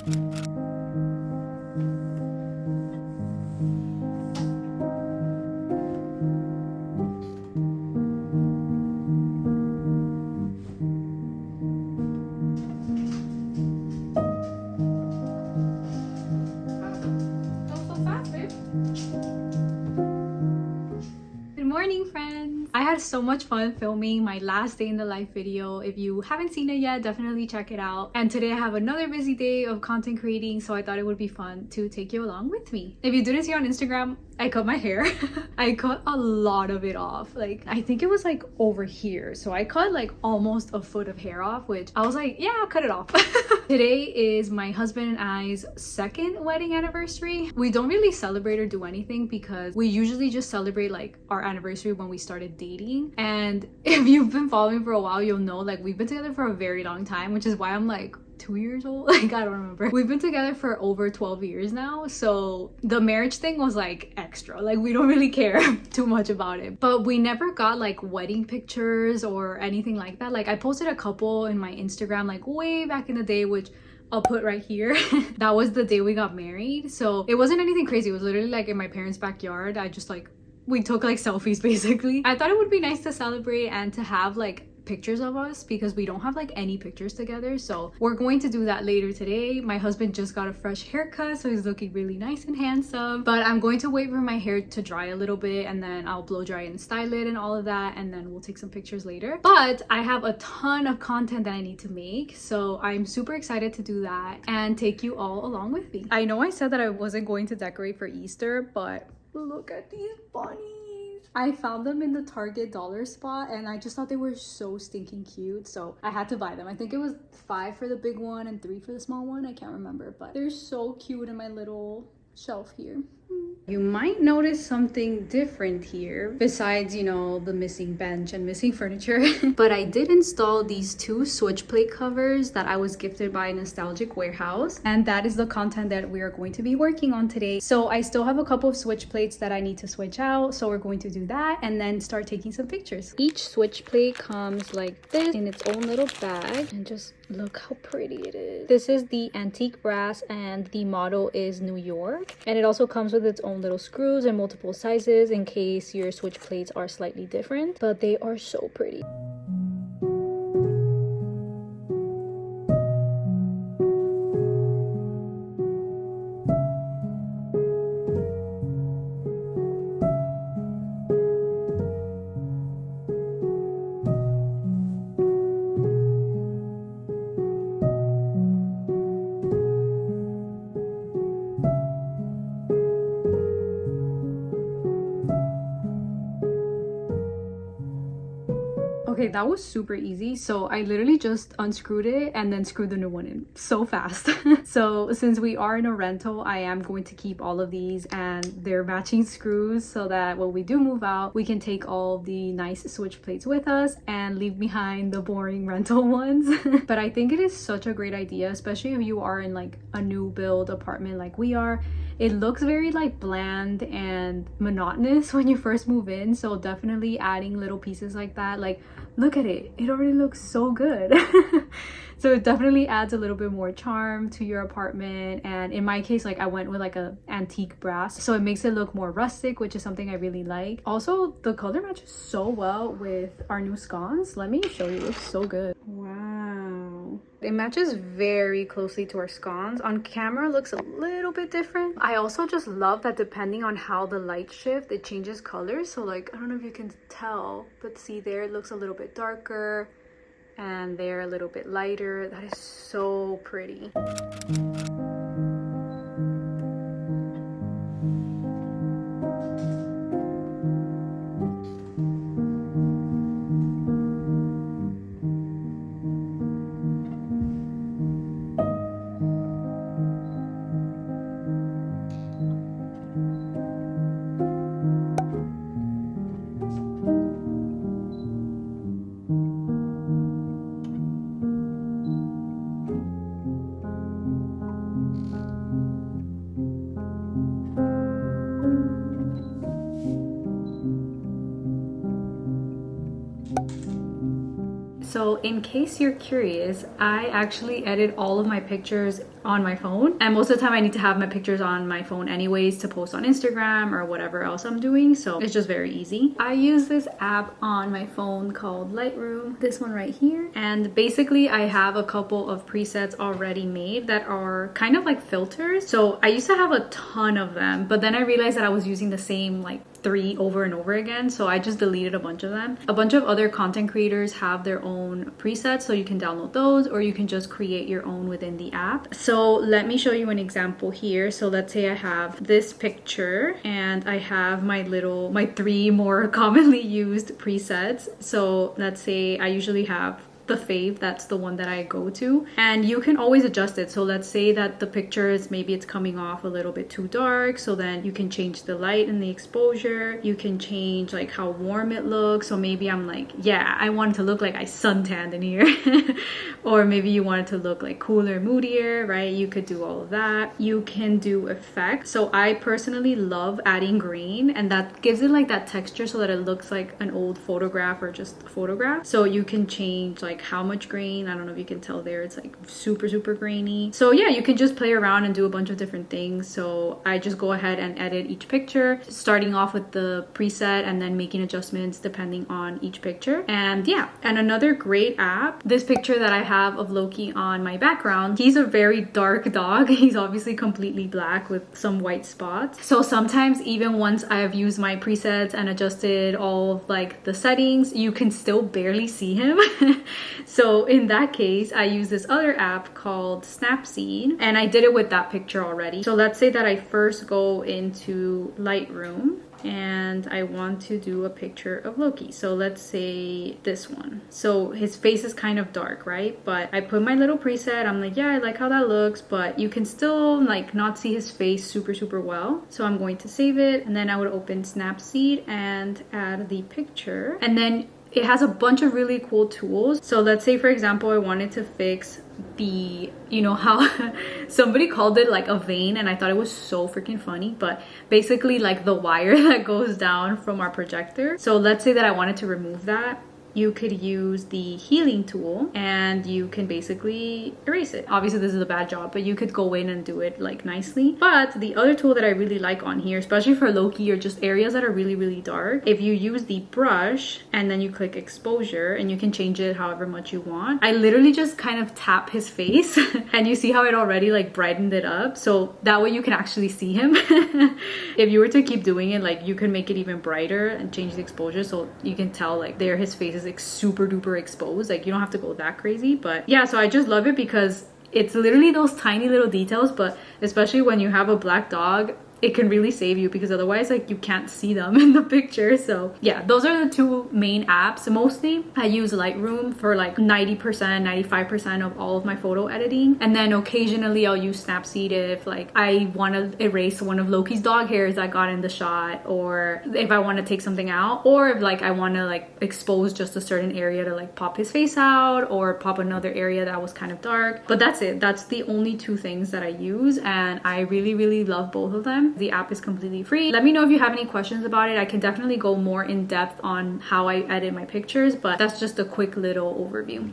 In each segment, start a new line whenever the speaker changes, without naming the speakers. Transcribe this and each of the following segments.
Good morning, friends. I had so much fun filming my last day in the life video. If you haven't seen it yet, definitely check it out. And today I have another busy day of content creating, so I thought it would be fun to take you along with me. If you didn't see on Instagram, I cut my hair. I cut a lot of it off. Like, I think it was like over here. So I cut like almost a foot of hair off, which I was like, yeah, I'll cut it off. Today is my husband and I's second wedding anniversary. We don't really celebrate or do anything because we usually just celebrate like our anniversary when we started dating. And if you've been following for a while, you'll know like we've been together for a very long time, which is why I'm like 2 years old. Like, I don't remember. We've been together for over 12 years now, so the marriage thing was like extra. Like, we don't really care too much about it. But we never got like wedding pictures or anything like that. Like, I posted a couple in my Instagram like way back in the day, which I'll put right here. That was the day we got married, so it wasn't anything crazy. It was literally like in my parents' backyard. We took like selfies basically. I thought it would be nice to celebrate and to have like pictures of us because we don't have like any pictures together, so we're going to do that later today. My husband just got a fresh haircut, so he's looking really nice and handsome, but I'm going to wait for my hair to dry a little bit and then I'll blow dry and style it and all of that, and then we'll take some pictures later. But I have a ton of content that I need to make, so I'm super excited to do that and take you all along with me. I know I said that I wasn't going to decorate for Easter, but look at these bunnies. I found them in the Target dollar spot and I just thought they were so stinking cute, so I had to buy them. I think it was $5 for the big one and $3 for the small one. I can't remember, but they're so cute in my little shelf here. You might notice something different here besides, you know, the missing bench and missing furniture. But I did install these 2 switch plate covers that I was gifted by Nostalgic Warehouse, and that is the content that we are going to be working on today. So I still have a couple of switch plates that I need to switch out, so we're going to do that and then start taking some pictures. Each switch plate comes like this in its own little bag, and just look how pretty it is. This is the antique brass and the model is New York, and it also comes with its own little screws and multiple sizes in case your switch plates are slightly different, but they are so pretty. Okay, that was super easy. So I literally just unscrewed it and then screwed the new one in so fast. So since we are in a rental, I am going to keep all of these and their matching screws so that when we do move out, we can take all the nice switch plates with us and leave behind the boring rental ones. But I think it is such a great idea, especially if you are in like a new build apartment like we are. It looks very like bland and monotonous when you first move in, so definitely adding little pieces like that, like look at it, it already looks so good. So it definitely adds a little bit more charm to your apartment. And in my case, like I went with like a antique brass, so it makes it look more rustic, which is something I really like. Also, the color matches so well with our new scones. Let me show you, it's so good. Wow, it matches very closely to our scones. On camera it looks a little bit different. I also just love that depending on how the light shift, it changes colors. So like, I don't know if you can tell, but see there, it looks a little bit darker and they're a little bit lighter. That is so pretty. So in case you're curious, I actually edit all of my pictures on my phone, and most of the time I need to have my pictures on my phone anyways to post on Instagram or whatever else I'm doing, so it's just very easy. I use this app on my phone called Lightroom, this one right here, and basically I have a couple of presets already made that are kind of like filters. So I used to have a ton of them, but then I realized that I was using the same like 3 over and over again, so I just deleted a bunch of them. A bunch of other content creators have their own presets, so you can download those or you can just create your own within the app. So let me show you an example here. So let's say I have this picture and I have my 3 more commonly used presets. So let's say I usually have the fave, that's the one that I go to, and you can always adjust it. So let's say that the pictures, maybe it's coming off a little bit too dark, so then you can change the light and the exposure. You can change like how warm it looks. So maybe I'm like, yeah, I want it to look like I suntanned in here or maybe you want it to look like cooler, moodier, right? You could do all of that. You can do effects. So I personally love adding green, and that gives it like that texture so that it looks like an old photograph or just a photograph. So you can change like how much grain. I don't know if you can tell there, it's like super grainy. So yeah, you can just play around and do a bunch of different things. So I just go ahead and edit each picture, starting off with the preset and then making adjustments depending on each picture. And yeah, and another great app, this picture that I have of Loki on my background, he's a very dark dog. He's obviously completely black with some white spots. So sometimes even once I have used my presets and adjusted all of like the settings, you can still barely see him. So in that case, I use this other app called Snapseed, and I did it with that picture already. So let's say that I first go into Lightroom and I want to do a picture of Loki. So let's say this one. So his face is kind of dark, right? But I put my little preset. I'm like, yeah, I like how that looks, but you can still like not see his face super well. So I'm going to save it, and then I would open Snapseed and add the picture. And then it has a bunch of really cool tools. So let's say, for example, I wanted to fix the, you know how somebody called it like a vein, and I thought it was so freaking funny, but basically like the wire that goes down from our projector. So let's say that I wanted to remove that. You could use the healing tool and you can basically erase it. Obviously this is a bad job, but you could go in and do it like nicely. But the other tool that I really like on here, especially for Loki or just areas that are really dark, if you use the brush and then you click exposure, and you can change it however much you want. I literally just kind of tap his face and you see how it already like brightened it up. So that way you can actually see him. If you were to keep doing it, like you can make it even brighter and change the exposure so you can tell like there his face is like super duper exposed. Like you don't have to go that crazy. But yeah, so I just love it because it's literally those tiny little details, but especially when you have a black dog, it can really save you, because otherwise like you can't see them in the picture. So yeah, those are the 2 main apps. Mostly I use Lightroom for like 90%, 95% of all of my photo editing, and then occasionally I'll use Snapseed if like I want to erase one of Loki's dog hairs that got in the shot, or if I want to take something out, or if like I want to like expose just a certain area to like pop his face out or pop another area that was kind of dark. But that's it. That's the only 2 things that I use, and I really love both of them. The app is completely free. Let me know if you have any questions about it. I can definitely go more in depth on how I edit my pictures, but that's just a quick little overview.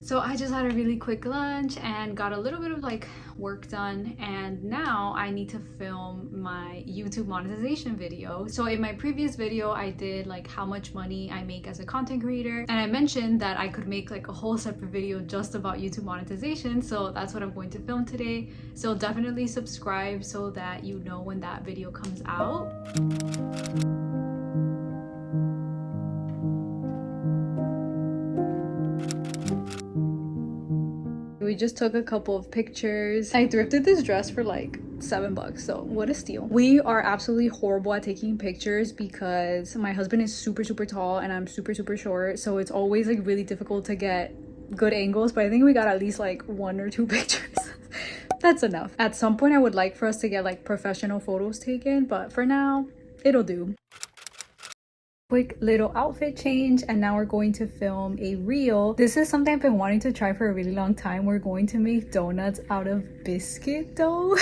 So I just had a really quick lunch and got a little bit of like work done, and now I need to film my YouTube monetization video. So in my previous video I did like how much money I make as a content creator, and I mentioned that I could make like a whole separate video just about YouTube monetization. So that's what I'm going to film today. So definitely subscribe so that you know when that video comes out. We just took a couple of pictures. I thrifted this dress for like $7, so what a steal. We are absolutely horrible at taking pictures because my husband is super tall and I'm super short, so it's always like really difficult to get good angles. But I think we got at least like 1 or 2 pictures. That's enough. At some point I would like for us to get like professional photos taken, but for now it'll do. Quick little outfit change, and now we're going to film a reel. This is something I've been wanting to try for a really long time. We're going to make donuts out of biscuit dough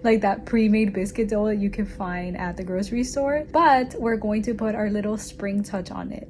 like that pre-made biscuit dough that you can find at the grocery store, but we're going to put our little spring touch on it.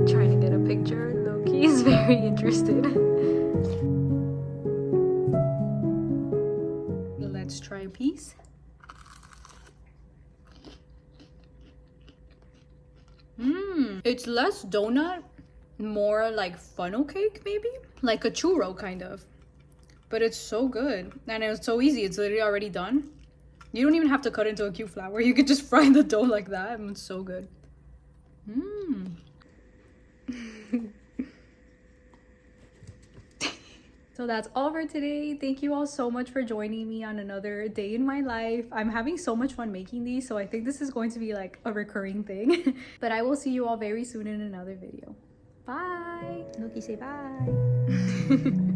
Trying to get a picture. Loki is very interested. Let's try a piece. It's less donut, more like funnel cake, maybe? Like a churro, kind of. But it's so good. And it's so easy. It's literally already done. You don't even have to cut into a cute flower. You could just fry the dough like that, and it's so good. So that's all for today. Thank you all so much for joining me on another day in my life. I'm having so much fun making these, so I think this is going to be like a recurring thing. But I will see you all very soon in another video. Bye. Loki, say bye.